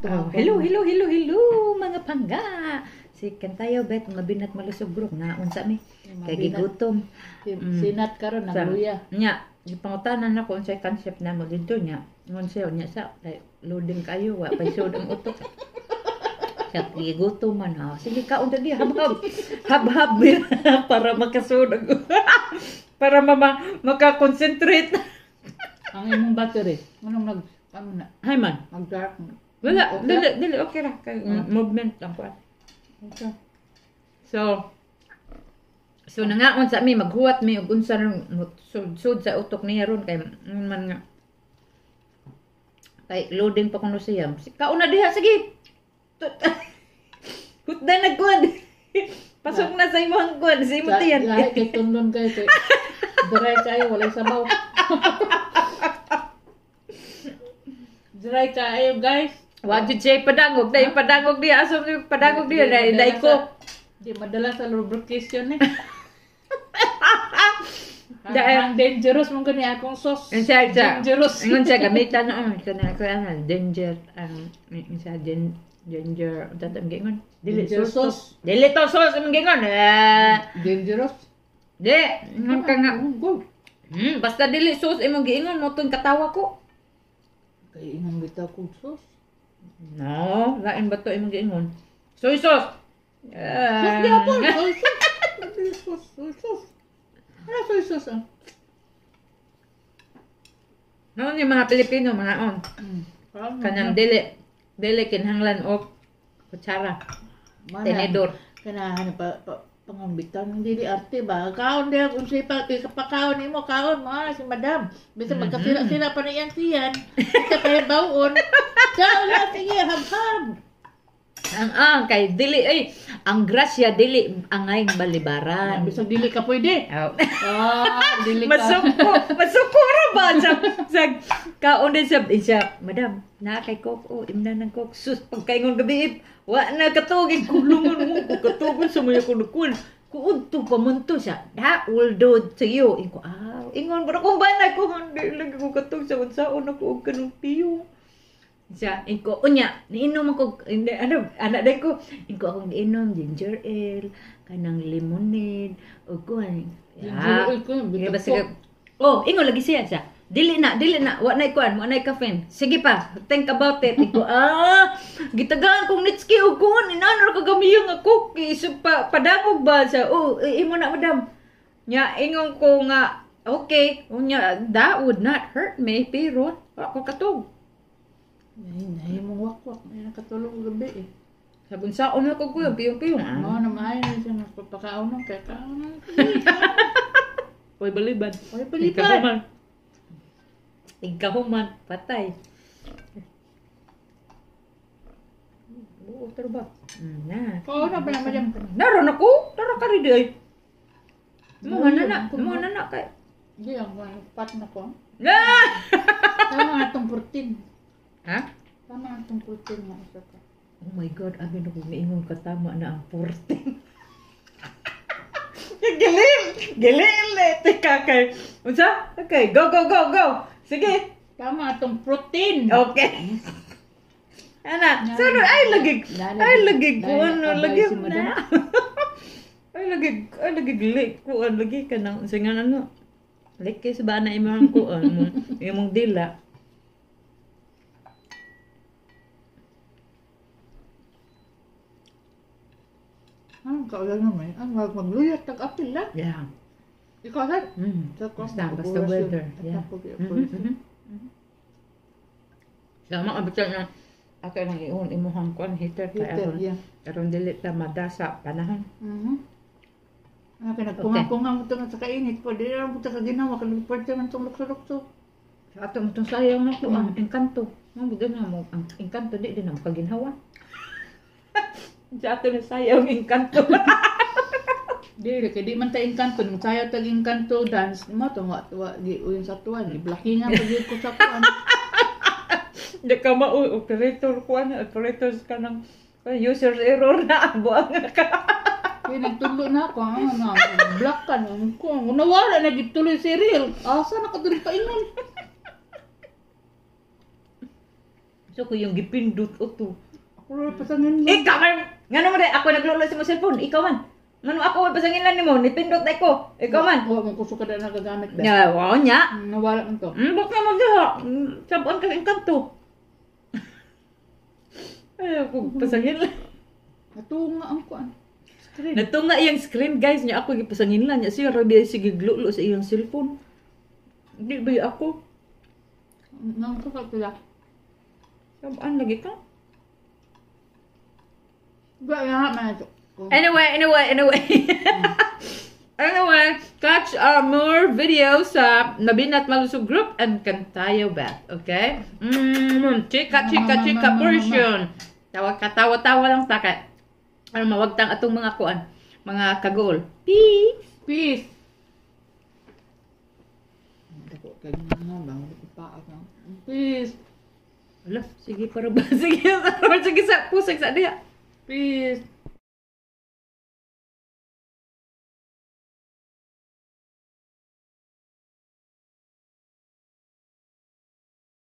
Hello, mga pangga. Sikan tayo, bet, mabinat malusog group na unsa mi. Kay gigutom. Sinat karon nagluya. Nya, gipangutanan ako unsay concept na mo dito nya. Ngunsa nya sa kay loading kayo wa pa sud ang utok. Sa gigutom man ha. Sige ka unta di habhab. Habhab para makasunod. Para maka-concentrate. Ang imong battery, anong na? Hay man. Mag-dark. Wala, dili okay ra kay movement lang ko. Okay. So nangaon sa mi maghuwat mi og unsa sud sa utok niya ron kay man nga kay loading pa kuno siya. Kauna diha sige. Hutdan na good. Pasok na sa imong good, sa imong tiyan. Lahat kay tundon kay dry kayo walay sabaw. Dry kayo guys. Wa jud siya padangog, dai padangog diha aso padangog diha dai ko. Di madala sa lubrication eh. Dahil ang dangerous mong gani akong sauce. Insya Dangerous. Ingon siya gamitan na kana danger ang insya ginger tatam gingon. Dili Ginger sauce. Dili to sauce ang gingon. Dangerous. Di, ingon ka nga. Good. Basta dili sauce imong giingon mo tong katawa ko. Kay ingon bitaw kong sauce. No, lain ba to imong giingon? Soy sauce. Sauce di ako. Soy sauce. Ano soy sauce ah? Noon yung mga Pilipino, mga on. Kanang dili kinhanglan og kutsara. Tenedor. Kanahan pangambitan hindi di arte ba? Kaon dia kung siya pakaon nimo kaon mo si madam. Bisa magkasira-sira pa niyan siyan. Kita kay bawon. Ciao la sige habhab. Kay dili ay ang grasya dili angay balibaran. Bisa dili ka pwede. Dili ka. Masuko ra ba sa kaon din siya, madam, na kay coke imna nang coke sus pagkaingon gabi wa na katugig kulungon mo ko katugon sa mga kunukun. Kuudto pa man to siya. That will do to you. Ingon ba ko ba na ko hindi lagi ko katug sa unsaon ako og kanang piyo. Siya, unya, niinom ako, hindi, anak din ko, akong inom, ginger ale, kanang lemonade, o kuhan. Ginger ale ko, ingon lagi siya. Dili na, wa na caffeine. Sige pa, think about it. Gitagaan kong nitski o kuhan, inanor ka gamiyang ako, padangog ba siya, imo na madam. Nya, ingon ko nga, okay, unya, that would not hurt me, pero, ako katog. Nay mong wakwak, may nakatulong gabi eh. Sabon sa una ko kuya, piyong-piyong. Oo, namahay na siya magpapakaon ng kaya kaon. Uy, baliban. Ikahuman, patay. Oo, terba. Oo, na ba naman yan? Naroon ako, ka rin ay. Mga nana kay. Hindi, ang pat na ko. Ah! Tama atong protein. Ha? Tama atong protein nga isa ka. Oh my God, abi na kung niingon ka tama na ang 14. Gilim le. Teka kay. Unsa? Okay, go. Sige. Tama atong protein. Okay. Ana, sino ay lagi ko ano lagi na. Ay lagi gili ko lagi ka nang singan ano. Like sa bana imong ko imong dila. Kaulan naman. Ang magluyat tag-apil lang. Yeah. Ikaw lang? Basta weather. Yeah. Sama abitan na ako nang imuhang kuan heater kaya karon dili ta madasa panahon. Nagpunga-punga mo ito nga sa kainit po. Di na mo ito sa ginawa. Kalipad siya man itong lukso-lukso. Sa ato itong sayang na ito ang engkanto. Ang buda na mo, ang engkanto di na makaginhawa. Sa ato na sayang ang engkanto. Di man tayo engkanto. Nung sayaw tag engkanto dance. Mo ito nga. Uyan sa tuwan. Blockingan pag yun ko sa tuwan. Di ka operator ko. Operator ka ng user error na. Buang ka. Kaya nagtulo na ako, black ka na. Kung nawala na gituloy si Real, asa na ka doon pa ingon. So ko yung gipindot o to. Ako rin pasangin mo. Ikaw man! Ngano mo rin, ako naglulo sa mo cellphone, ikaw man. Ngano ako pasangilan ni mo, nipindot na ko. Ikaw man. Huwag mong kuso ka na nagagamit ba? Ya, wow nya. Nawala mo to. Bak na mo diha. Sabon ka engkanto. Ay, ako pasangilan. Natunga ang kuan. Screen. Natunga iyang screen guys niya ako gipasangilan niya siya rabi sige glulo sa iyang cellphone. Di ba ako? Nang ko sila. Sabaan lagi ka? Ba ya man ito. Anyway. Anyway, catch our more videos sa Mabinat Malusog Group and Kantayo Bath. Okay? Chika portion. Tawa lang taka. Ano mawagtang atong mga kuan, mga kagol. Peace. Peace. Dako kay nga ba ipaak na. Peace. Ala, sige para ba? Sige sa pusag sa diha. Peace.